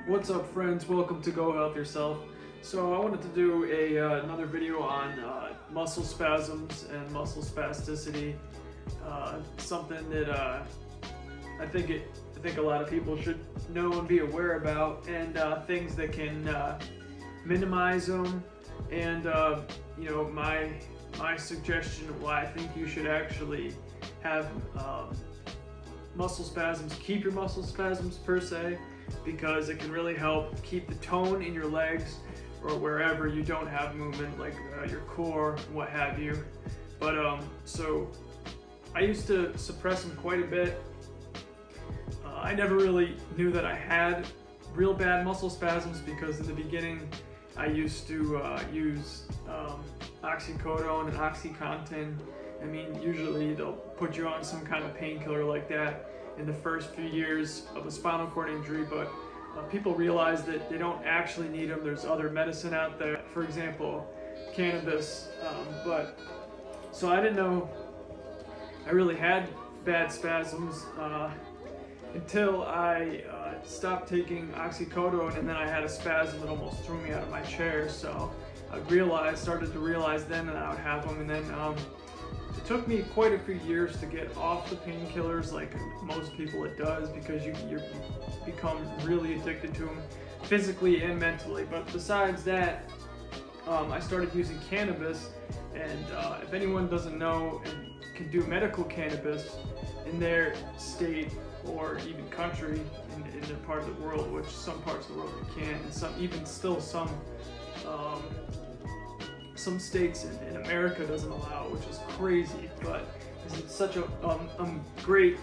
What's up, friends? Welcome to Go Health Yourself. So I wanted to do another video on muscle spasms and muscle spasticity. Something that I think a lot of people should know and be aware about, and things that can minimize them. And my suggestion why I think you should actually have muscle spasms, keep your muscle spasms per se, because it can really help keep the tone in your legs or wherever you don't have movement, like your core, what have you. But so I used to suppress them quite a bit. I never really knew that I had real bad muscle spasms because in the beginning I used to use oxycodone and OxyContin. I mean, usually they'll put you on some kind of painkiller like that in the first few years of a spinal cord injury, but people realize that they don't actually need them. There's other medicine out there, for example, cannabis. So I didn't know I really had bad spasms until I stopped taking oxycodone, and then I had a spasm that almost threw me out of my chair. So I started to realize then that I would have them, and then it took me quite a few years to get off the painkillers, like most people it does, because you become really addicted to them physically and mentally. But besides that, I started using cannabis, and if anyone doesn't know and can do medical cannabis in their state or even country in their part of the world, which some parts of the world you can, and some states in America doesn't allow it, which is crazy, but it's such a great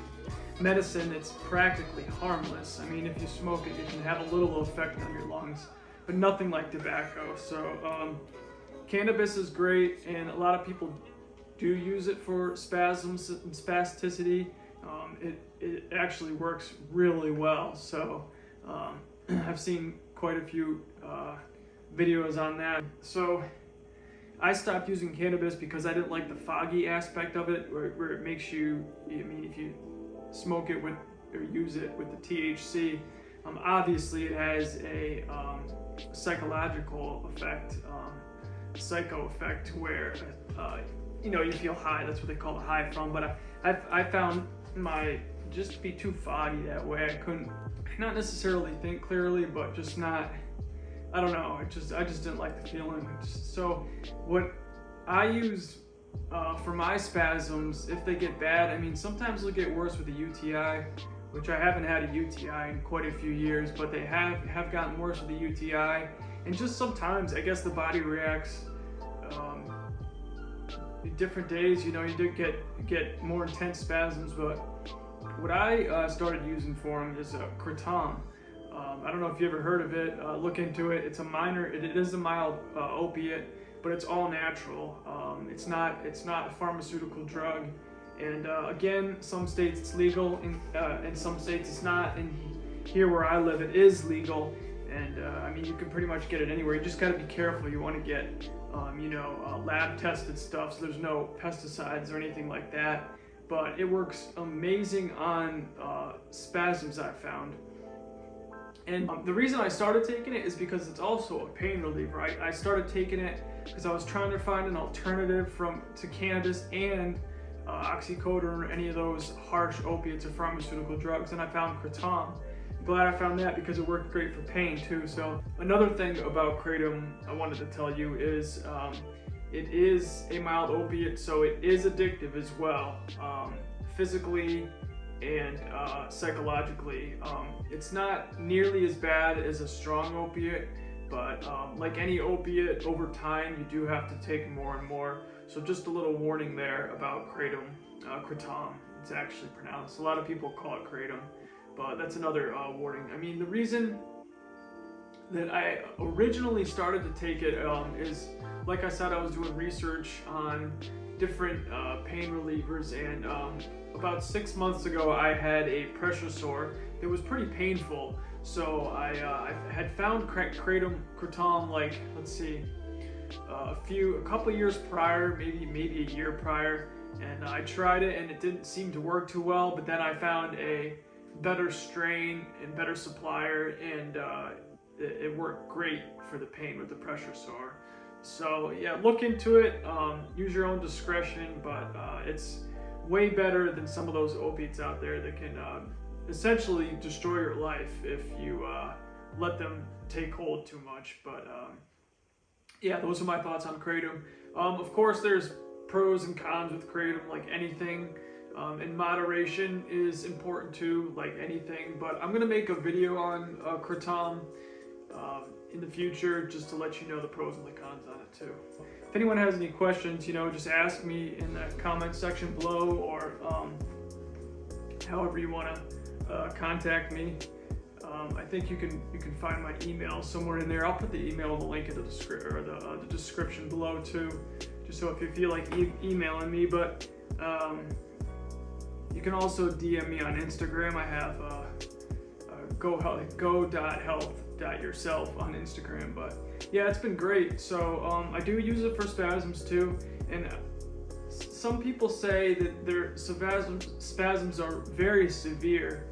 medicine. It's practically harmless. I mean, if you smoke it, it can have a little effect on your lungs, but nothing like tobacco. So cannabis is great, and a lot of people do use it for spasms and spasticity. It actually works really well. So I've seen quite a few videos on that. So I stopped using cannabis because I didn't like the foggy aspect of it, where it makes you, I mean, if you smoke it with or use it with the THC, obviously it has a psychological effect, psycho effect, where you feel high. That's what they call the high from. But I found just to be too foggy that way. I couldn't, not necessarily think clearly, but just not. I don't know. I just didn't like the feeling. So what I use for my spasms, if they get bad, I mean, sometimes they'll get worse with a UTI, which I haven't had a UTI in quite a few years, but they have gotten worse with a UTI. And just sometimes, I guess the body reacts different days. You do get more intense spasms, but what I started using for them is Kratom. I don't know if you ever heard of it. Look into it. It is a mild opiate, but it's all natural. It's not a pharmaceutical drug. And again, some states it's legal, in some states it's not. And here where I live, it is legal. And I mean, you can pretty much get it anywhere. You just got to be careful. You want to get lab tested stuff, so there's no pesticides or anything like that. But it works amazing on spasms, I've found. And the reason I started taking it is because it's also a pain reliever. I started taking it because I was trying to find an alternative to cannabis and oxycodone or any of those harsh opiates or pharmaceutical drugs, and I found Kratom. I'm glad I found that because it worked great for pain too. So another thing about Kratom I wanted to tell you is it is a mild opiate, so it is addictive as well, physically and psychologically. It's not nearly as bad as a strong opiate, but like any opiate, over time you do have to take more and more. So just a little warning there about Kratom. It's actually pronounced. A lot of people call it Kratom, but that's another warning. I mean, the reason that I originally started to take it is, like I said, I was doing research on different pain relievers, and about 6 months ago I had a pressure sore that was pretty painful. So I had found Kratom, like, let's see, a couple years prior, maybe a year prior, and I tried it and it didn't seem to work too well. But then I found a better strain and better supplier, and it worked great for the pain with the pressure sore. So yeah, look into it. Use your own discretion, but it's way better than some of those opiates out there that can essentially destroy your life if you let them take hold too much. But yeah, those are my thoughts on kratom. Of course, there's pros and cons with kratom, like anything. And moderation is important too, like anything. But I'm gonna make a video on kratom in the future, just to let you know the pros and the cons on it too. If anyone has any questions, you know, just ask me in the comment section below, or however you want to contact me. I think you can find my email somewhere in there. I'll put the email in the link in the description below too, just so if you feel like emailing me. But you can also DM me on Instagram. I have go.health.yourself on Instagram. But yeah, it's been great. So I do use it for spasms too, and some people say that their spasms are very severe.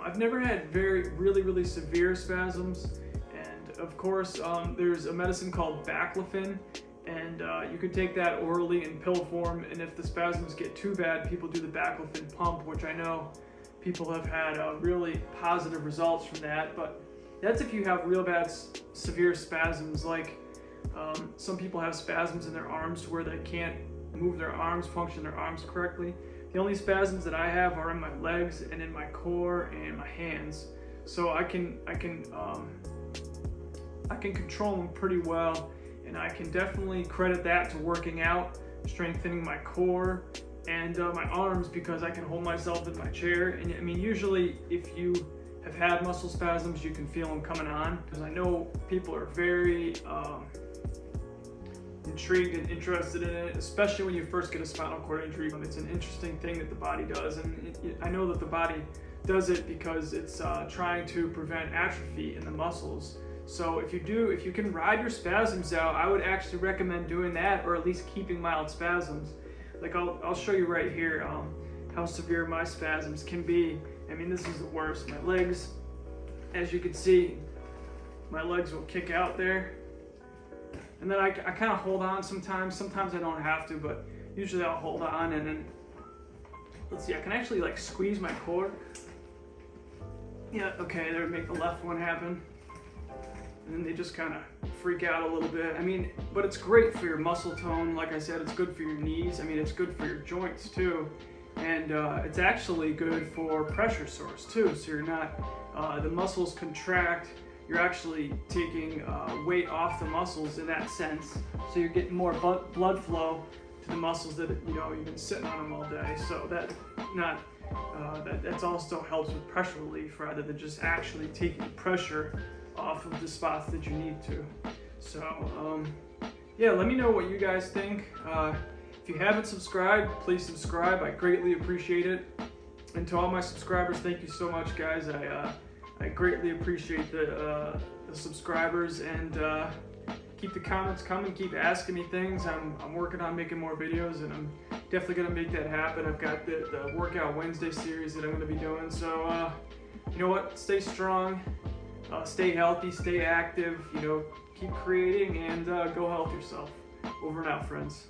I've never had really severe spasms, and of course there's a medicine called baclofen, and you can take that orally in pill form, and if the spasms get too bad, people do the baclofen pump, which I know people have had really positive results from that. But that's if you have real bad severe spasms, like some people have spasms in their arms where they can't move their arms, function their arms correctly. The only spasms that I have are in my legs and in my core and my hands, so I can control them pretty well, and I can definitely credit that to working out, strengthening my core and my arms, because I can hold myself in my chair. And I mean, usually if you have had muscle spasms, you can feel them coming on, because I know people are very intrigued and interested in it, especially when you first get a spinal cord injury. It's an interesting thing that the body does, and I know that the body does it because it's trying to prevent atrophy in the muscles. So if you can ride your spasms out, I would actually recommend doing that, or at least keeping mild spasms. Like I'll show you right here how severe my spasms can be. I mean, this is the worst. My legs, as you can see, my legs will kick out there. And then I kind of hold on sometimes. Sometimes I don't have to, but usually I'll hold on, and then, let's see, I can actually like squeeze my core. Yeah, okay, there, make the left one happen. And then they just kind of freak out a little bit. I mean, but it's great for your muscle tone. Like I said, it's good for your knees. I mean, it's good for your joints too. And it's actually good for pressure sores too. So you're not, the muscles contract. You're actually taking weight off the muscles in that sense. So you're getting more blood flow to the muscles that, you know, you've been sitting on them all day. So that also helps with pressure relief, rather than just actually taking pressure off of the spots that you need to. So yeah, let me know what you guys think. If you haven't subscribed, please subscribe. I greatly appreciate it. And to all my subscribers, thank you so much, guys. I greatly appreciate the subscribers, and keep the comments coming. Keep asking me things. I'm working on making more videos, and I'm definitely gonna make that happen. I've got the Workout Wednesday series that I'm gonna be doing. So you know what? Stay strong, stay healthy, stay active. You know, keep creating, and go help yourself. Over and out, friends.